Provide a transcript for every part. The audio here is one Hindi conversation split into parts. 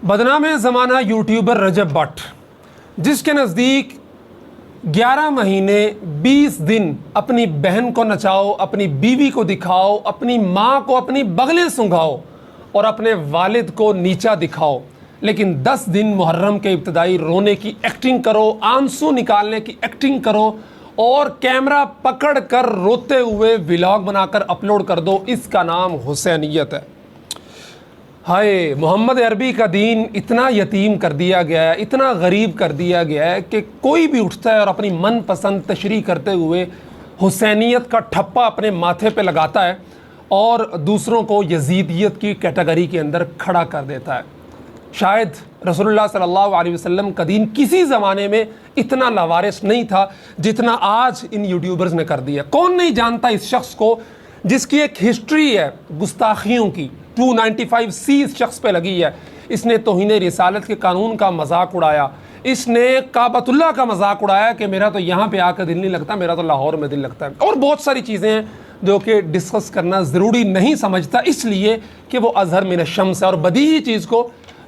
बदनाम ज़माना यूट्यूबर रजब भट्ट, जिसके नज़दीक 11 महीने 20 दिन अपनी बहन को नचाओ, अपनी बीवी को दिखाओ, अपनी माँ को अपनी बगलें सूंघाओ और अपने वालिद को नीचा दिखाओ, लेकिन 10 दिन मुहर्रम के इब्तदाई रोने की एक्टिंग करो, आंसू निकालने की एक्टिंग करो और कैमरा पकड़ कर रोते हुए व्लॉग बनाकर अपलोड कर दो। इसका नाम हुसैनियत है। हाय, मोहम्मद अरबी का दीन इतना यतीम कर दिया गया है, इतना गरीब कर दिया गया है कि कोई भी उठता है और अपनी मनपसंद तशरीह करते हुए हुसैनियत का ठप्पा अपने माथे पे लगाता है और दूसरों को यजीदियत की कैटेगरी के अंदर खड़ा कर देता है। शायद रसूलुल्लाह सल्लल्लाहु अलैहि वसल्लम का दीन किसी ज़माने में इतना लावारिस नहीं था जितना आज इन यूट्यूबर्स ने कर दिया। कौन नहीं जानता इस शख्स को जिसकी एक हिस्ट्री है गुस्ताखियों की। 295C इस शख्स पे लगी है। इसने तौहीन रिसालत के कानून का मजाक उड़ाया, इसने काबतुल्लाह का मजाक उड़ाया कि मेरा तो यहाँ पे आकर दिल नहीं लगता, मेरा तो लाहौर में दिल लगता है, और बहुत सारी चीज़ें हैं जो कि डिस्कस करना ज़रूरी नहीं समझता, इसलिए कि वो अज़हर मिन शम्स है और बदीही चीज़ को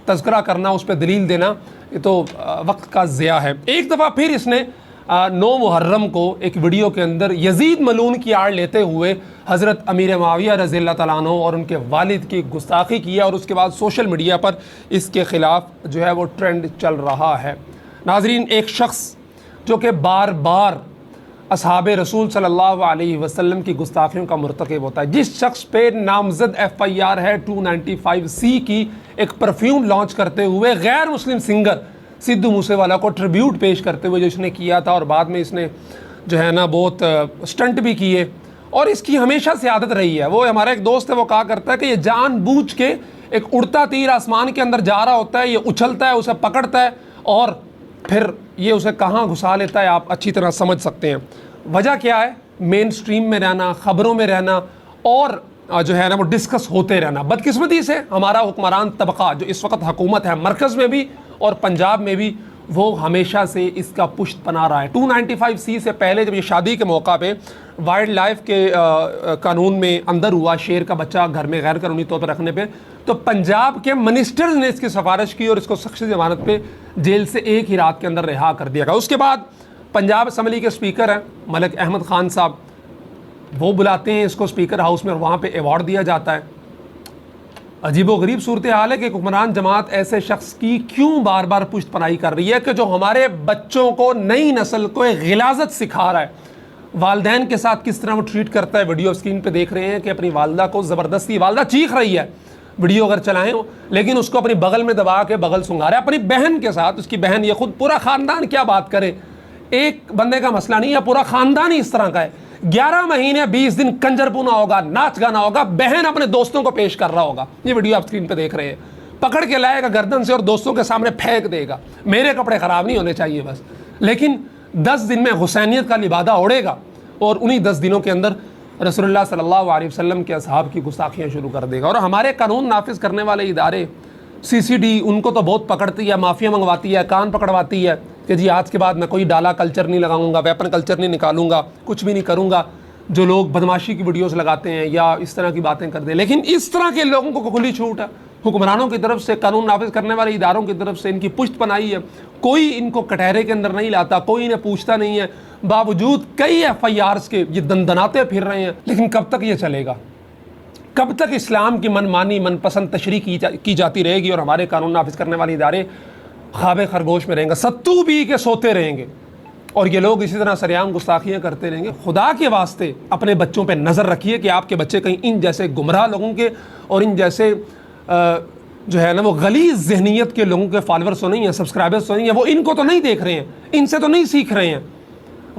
तज़किरा करना, उस पर दलील देना, ये तो वक्त का ज़िया है। एक दफ़ा फिर इसने 9 मुहर्रम को एक वीडियो के अंदर यजीद मलून की आड़ लेते हुए हज़रत अमीर मुआविया रज़ियल्लाहु तआला अन्हु और उनके वालिद की गुस्ताखी की है और उसके बाद सोशल मीडिया पर इसके ख़िलाफ़ जो है वो ट्रेंड चल रहा है। नाज़रीन, एक शख्स जो कि बार बार असहाबे रसूल सल्लल्लाहु अलैहि वसल्लम की गुस्ताखियों का मुर्तकिब होता है, जिस शख्स पे नामज़द FIR है 295C की, एक परफ्यूम लॉन्च करते हुए गैर मुस्लिम सिंगर सिद्धू मूसेवाला को ट्रिब्यूट पेश करते हुए जो इसने किया था, और बाद में इसने जो है ना बहुत स्टंट भी किए, और इसकी हमेशा से आदत रही है। वो हमारा एक दोस्त है, वो कहा करता है कि ये जानबूझ के एक उड़ता तीर आसमान के अंदर जा रहा होता है, ये उछलता है, उसे पकड़ता है और फिर ये उसे कहाँ घुसा लेता है, आप अच्छी तरह समझ सकते हैं। वजह क्या है? मेन स्ट्रीम में रहना, ख़बरों में रहना और जो है ना वो डिस्कस होते रहना। बदकिस्मती से हमारा हुक्मरान तबका जो इस वक्त हुकूमत है मरकज़ में भी और पंजाब में भी, वो हमेशा से इसका पुश्त बना रहा है। 295C से पहले जब ये शादी के मौका पे वाइल्ड लाइफ के कानून में अंदर हुआ, शेर का बच्चा घर में गैर कानूनी तौर पर रखने पे, तो पंजाब के मिनिस्टर्स ने इसकी सिफारिश की और इसको सख्त ज़मानत पे जेल से एक ही रात के अंदर रिहा कर दिया गया। उसके बाद पंजाब असम्बली के स्पीकर हैं मलिक अहमद ख़ान साहब, वो बुलाते हैं इसको स्पीकर हाउस में और वहाँ पे अवार्ड दिया जाता है। अजीब व गरीब सूरत हाल है कि हुक्मरान जमात ऐसे शख्स की क्यों बार बार पुश्त पनाही कर रही है कि जो हमारे बच्चों को, नई नस्ल को एक गिलाजत सिखा रहा है। वालदैन के साथ किस तरह वो ट्रीट करता है, वीडियो स्क्रीन पे देख रहे हैं कि अपनी वालदा को ज़बरदस्ती, वालदा चीख रही है वीडियो अगर चलाएं, लेकिन उसको अपनी बगल में दबा के बगल सुंघा रहा है। अपनी बहन के साथ, उसकी बहन, ये खुद पूरा ख़ानदान क्या बात करे, एक बंदे का मसला नहीं है, पूरा ख़ानदान ही इस तरह का है। 11 महीने 20 दिन कंजरपुना होगा, नाच गाना होगा, बहन अपने दोस्तों को पेश कर रहा होगा। ये वीडियो आप स्क्रीन पे देख रहे हैं। पकड़ के लाएगा गर्दन से और दोस्तों के सामने फेंक देगा। मेरे कपड़े ख़राब नहीं होने चाहिए बस, लेकिन 10 दिन में हुसैनियत का लिबादा उड़ेगा और उन्हीं 10 दिनों के अंदर रसूलुल्लाह सल्लल्लाहु अलैहि वसल्लम के असहाब की गुस्ताखियाँ शुरू कर देगा। और हमारे कानून नाफिज करने वाले इदारे CCD, उनको तो बहुत पकड़ती है, माफिया मंगवाती है, कान पकड़वाती है कि जी आज के बाद मैं कोई डाला कल्चर नहीं लगाऊंगा, वेपन कल्चर नहीं निकालूंगा, कुछ भी नहीं करूंगा। जो लोग बदमाशी की वीडियोस लगाते हैं या इस तरह की बातें करते हैं, लेकिन इस तरह के लोगों को खुली छूट है। हुक्मरानों की तरफ से, कानून नाफिज करने वाले इदारों की तरफ से इनकी पुश्त पनाही है। कोई इनको कटहरे के अंदर नहीं लाता, कोई इन्हें पूछता नहीं है, बावजूद कई FIRs के ये दंदनाते फिर रहे हैं। लेकिन कब तक ये चलेगा? कब तक इस्लाम की मनमानी, मनपसंद तशरीह की जाती रहेगी और हमारे कानून नाफिज करने वाले इदारे ख्वाब खरगोश में रहेंगे, सत्तू पी के सोते रहेंगे और ये लोग इसी तरह सरेआम गुस्ताखियाँ करते रहेंगे? खुदा के वास्ते अपने बच्चों पे नज़र रखिए कि आपके बच्चे कहीं इन जैसे गुमराह लोगों के और इन जैसे जो है ना वो गलीज़ ज़हनियत के लोगों के फॉलोअर्स तो नहीं है, सब्सक्राइबर्स तो नहीं है, वो इनको तो नहीं देख रहे हैं, इनसे तो नहीं सीख रहे हैं।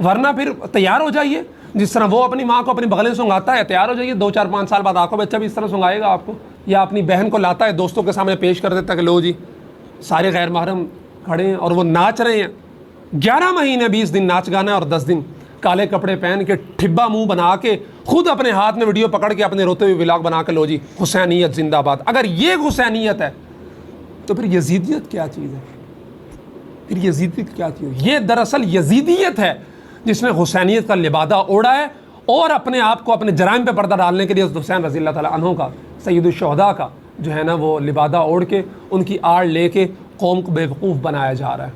वरना फिर तैयार हो जाइए, जिस तरह वो अपनी माँ को अपनी बगलें सुंघाता है, तैयार हो जाइए, 2-4-5 साल बाद आपको बच्चा भी इस तरह सुंघाएगा आपको। या अपनी बहन को लाता है, दोस्तों के सामने पेश कर देता है कि लो जी सारे गैर महरम खड़े हैं और वो नाच रहे हैं। 11 महीने 20 दिन नाच गाना और 10 दिन काले कपड़े पहन के ठिब्बा मुंह बना के खुद अपने हाथ में वीडियो पकड़ के अपने रोते हुए व्लॉग बना के लो जी हुसैनियत जिंदाबाद। अगर ये हुसैनियत है तो फिर यजीदियत क्या चीज़ है? फिर यजीदियत क्या चीज़ है? ये दरअसल यजीदियत है जिसने हुसैनियत का लिबादा ओढ़ा है और अपने आप को अपने जराइम पे पर्दा डालने के लिए हुसैन रज़ियल्लाहु तआला अन्हु का, सय्यदुश शुहदा का, जो है ना वो लिबादा ओढ़ के, उनकी आड़ लेके कौम को बेवकूफ़ बनाया जा रहा है।